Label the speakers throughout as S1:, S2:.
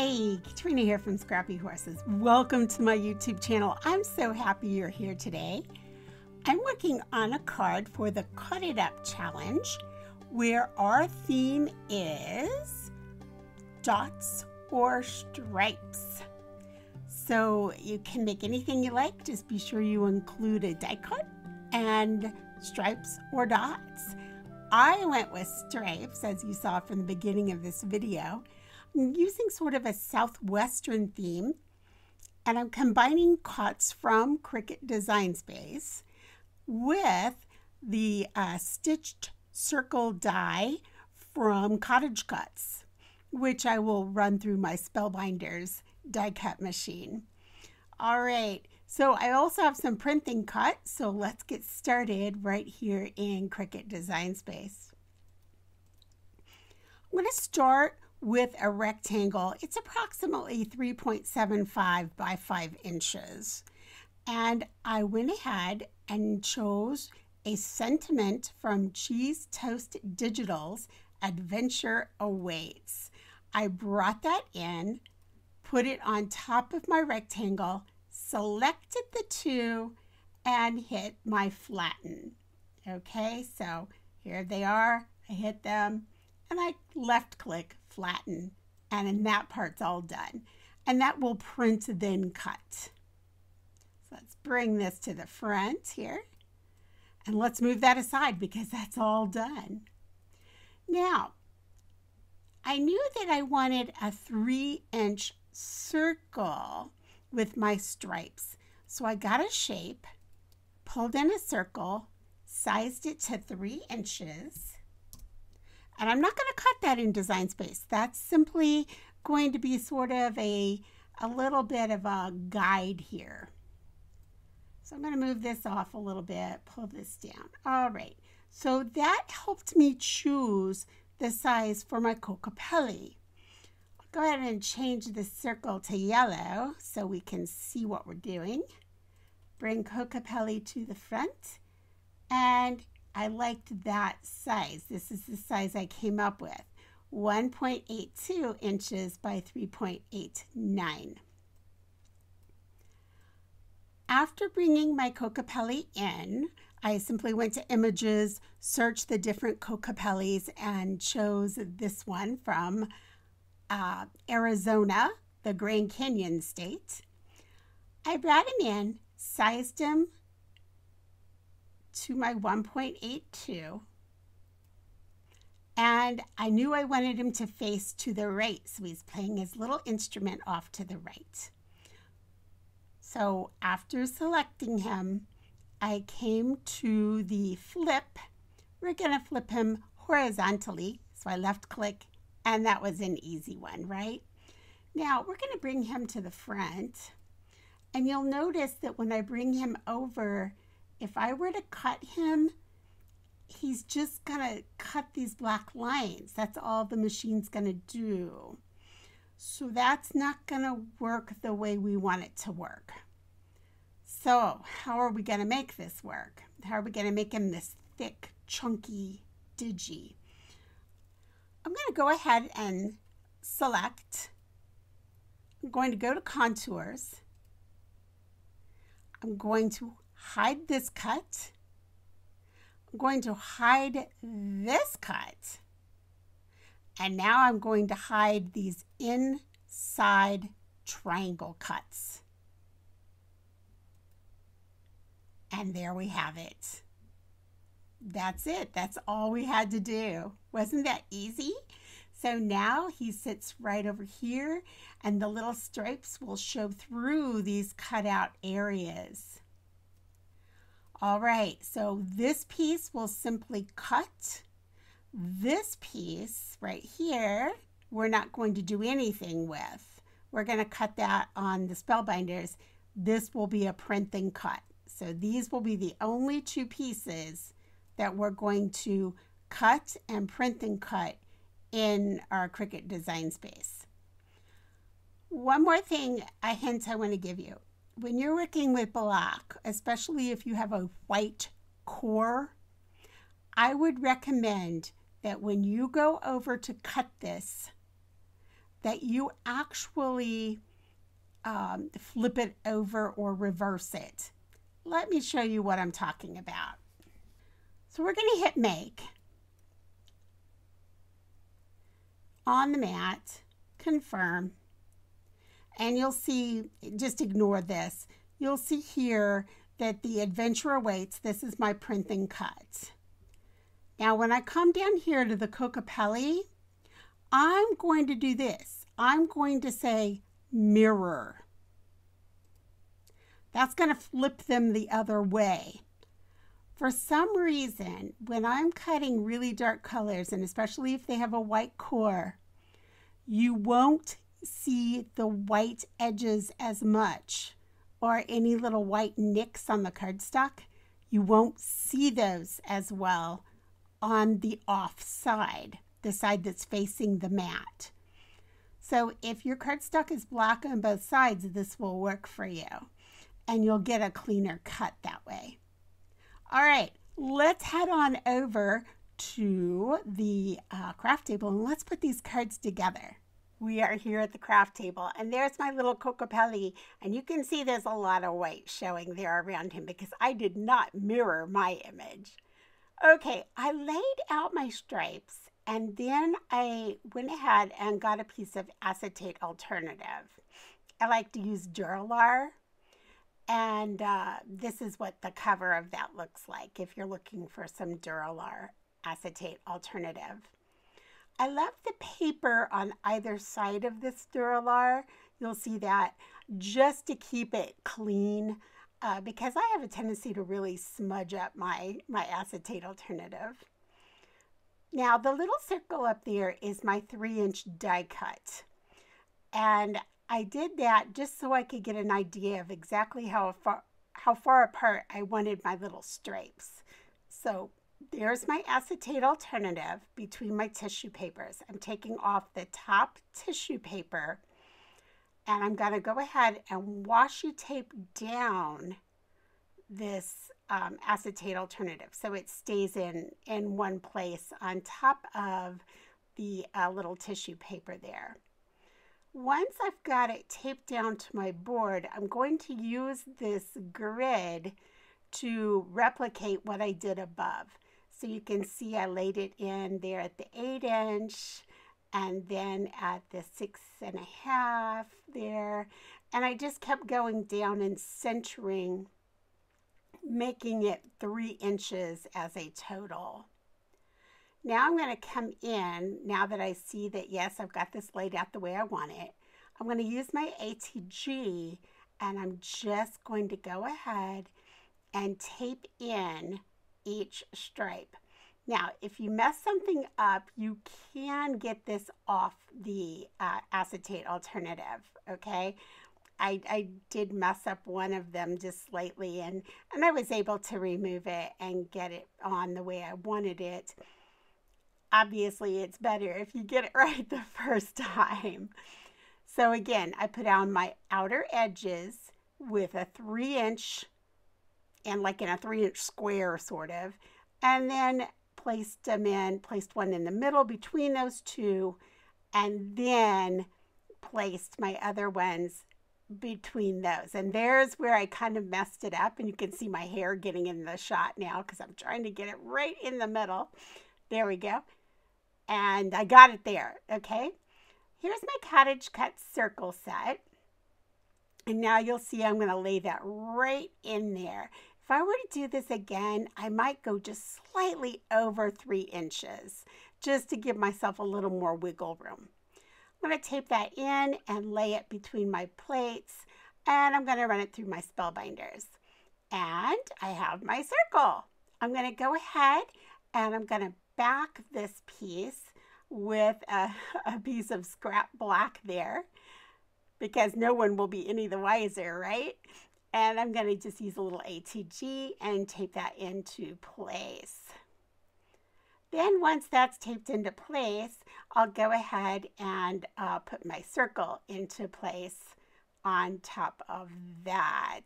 S1: Hey, Katrina here from Scrappy Horses. Welcome to my YouTube channel. I'm so happy you're here today. I'm working on a card for the Cut It Up Challenge where our theme is dots or stripes. So you can make anything you like, just be sure you include a die cut and stripes or dots. I went with stripes, as you saw from the beginning of this video. I'm using sort of a southwestern theme, and I'm combining Cutz from Cricut Design Space with the stitched circle die from Cottage Cutz, which I will run through my Spellbinders die cut machine. All right, so I also have some printing cut, so let's get started right here in Cricut Design Space. I'm going to start with a rectangle. It's approximately 3.75 by 5 inches. And I went ahead and chose a sentiment from Cheese Toast Digital's Adventure Awaits. I brought that in, put it on top of my rectangle, selected the two, and hit my flatten. Okay, so here they are. I hit them, and I left click flatten, and in that part's all done. And that will print then cut. So let's bring this to the front here, and let's move that aside because that's all done. Now, I knew that I wanted a 3-inch circle with my stripes. So I got a shape, pulled in a circle, sized it to 3 inches. And I'm not going to cut that in Design Space. That's simply going to be sort of a little bit of a guide here. So I'm going to move this off a little bit, pull this down. All right, so that helped me choose the size for my Kokopelli. I'll go ahead and change the circle to yellow so we can see what we're doing. Bring Kokopelli to the front, and I liked that size. This is the size I came up with, 1.82 inches by 3.89. After bringing my Kokopelli in, I simply went to images, searched the different Kokopellis, and chose this one from Arizona, the Grand Canyon state. I brought him in, sized him to my 1.82, and I knew I wanted him to face to the right, so he's playing his little instrument off to the right. So after selecting him, I came to the flip. We're going to flip him horizontally, so I left click, and that was an easy one, right? Now we're going to bring him to the front, and you'll notice that when I bring him over, if I were to cut him, he's just going to cut these black lines. That's all the machine's going to do. So that's not going to work the way we want it to work. So how are we going to make this work? How are we going to make him this thick, chunky digi? I'm going to go ahead and select. I'm going to go to contours. I'm going to hide this cut. I'm going to hide this cut. And now I'm going to hide these inside triangle cuts. And there we have it. That's it. That's all we had to do. Wasn't that easy? So now he sits right over here, and the little stripes will show through these cutout areas. All right, so this piece will simply cut. This piece right here, we're not going to do anything with. We're going to cut that on the Spellbinders. This will be a print and cut. So these will be the only two pieces that we're going to cut and print and cut in our Cricut Design Space. One more thing, a hint I want to give you. When you're working with black, especially if you have a white core, I would recommend that when you go over to cut this, that you actually flip it over or reverse it. Let me show you what I'm talking about. So we're going to hit Make on the mat, confirm, and you'll see, just ignore this, you'll see here that the adventure awaits. This is my print and cut. Now when I come down here to the Kokopelli, I'm going to do this. I'm going to say mirror. That's going to flip them the other way. For some reason, when I'm cutting really dark colors, and especially if they have a white core, you won't see the white edges as much, or any little white nicks on the cardstock. You won't see those as well on the off side, the side that's facing the mat. So if your cardstock is black on both sides, this will work for you, and you'll get a cleaner cut that way. All right, let's head on over to the craft table and let's put these cards together. We are here at the craft table, and there's my little Kokopelli, and you can see there's a lot of white showing there around him because I did not mirror my image. Okay, I laid out my stripes, and then I went ahead and got a piece of Acetate Alternative. I like to use Duralar, and this is what the cover of that looks like if you're looking for some Duralar Acetate Alternative. I left the paper on either side of this Duralar. You'll see that just to keep it clean because I have a tendency to really smudge up my Acetate Alternative. Now the little circle up there is my 3-inch die cut. And I did that just so I could get an idea of exactly how far apart I wanted my little stripes. So there's my Acetate Alternative between my tissue papers. I'm taking off the top tissue paper, and I'm going to go ahead and washi tape down this Acetate Alternative so it stays in one place on top of the little tissue paper there. Once I've got it taped down to my board, I'm going to use this grid to replicate what I did above. So you can see I laid it in there at the 8-inch and then at the 6.5 there. And I just kept going down and centering, making it 3 inches as a total. Now I'm going to come in, now that I see that, yes, I've got this laid out the way I want it. I'm going to use my ATG, and I'm just going to go ahead and tape in each stripe. Now, if you mess something up, you can get this off the Acetate Alternative, okay? I did mess up one of them just slightly, and I was able to remove it and get it on the way I wanted it. Obviously, it's better if you get it right the first time. So again, I put on my outer edges with a 3-inch, and like in a 3-inch square sort of, and then placed one in the middle between those two, and then placed my other ones between those. And there's where I kind of messed it up, and you can see my hair getting in the shot now because I'm trying to get it right in the middle. There we go. And I got it there, okay? Here's my Cottage Cutz circle set. And now you'll see I'm going to lay that right in there. If I were to do this again, I might go just slightly over 3 inches, just to give myself a little more wiggle room. I'm going to tape that in and lay it between my plates, and I'm going to run it through my spellbinders. And I have my circle. I'm going to go ahead and I'm going to back this piece with a piece of scrap black there, because no one will be any the wiser, right? And I'm going to just use a little ATG and tape that into place. Then once that's taped into place, I'll go ahead and put my circle into place on top of that.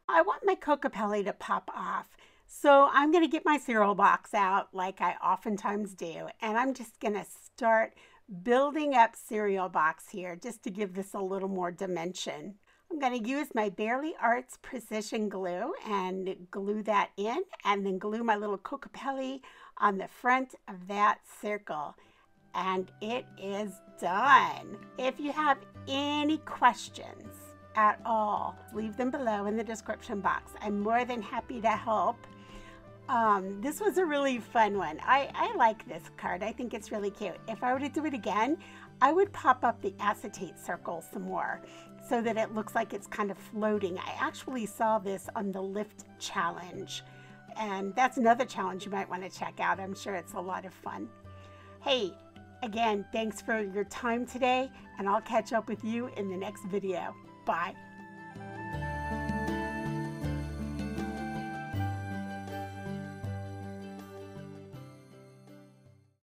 S1: I want my Kokopelli to pop off. So I'm going to get my cereal box out like I oftentimes do, and I'm just going to start building up cereal box here just to give this a little more dimension. I'm going to use my Barely Arts precision glue and glue that in, and then glue my little Kokopelli on the front of that circle. And it is done. If you have any questions at all, leave them below in the description box. I'm more than happy to help. This was a really fun one. I like this card. I think it's really cute. If I were to do it again, I would pop up the acetate circle some more so that it looks like it's kind of floating. I actually saw this on the lift challenge, and that's another challenge you might want to check out. I'm sure it's a lot of fun. Hey, again, thanks for your time today, and I'll catch up with you in the next video. Bye.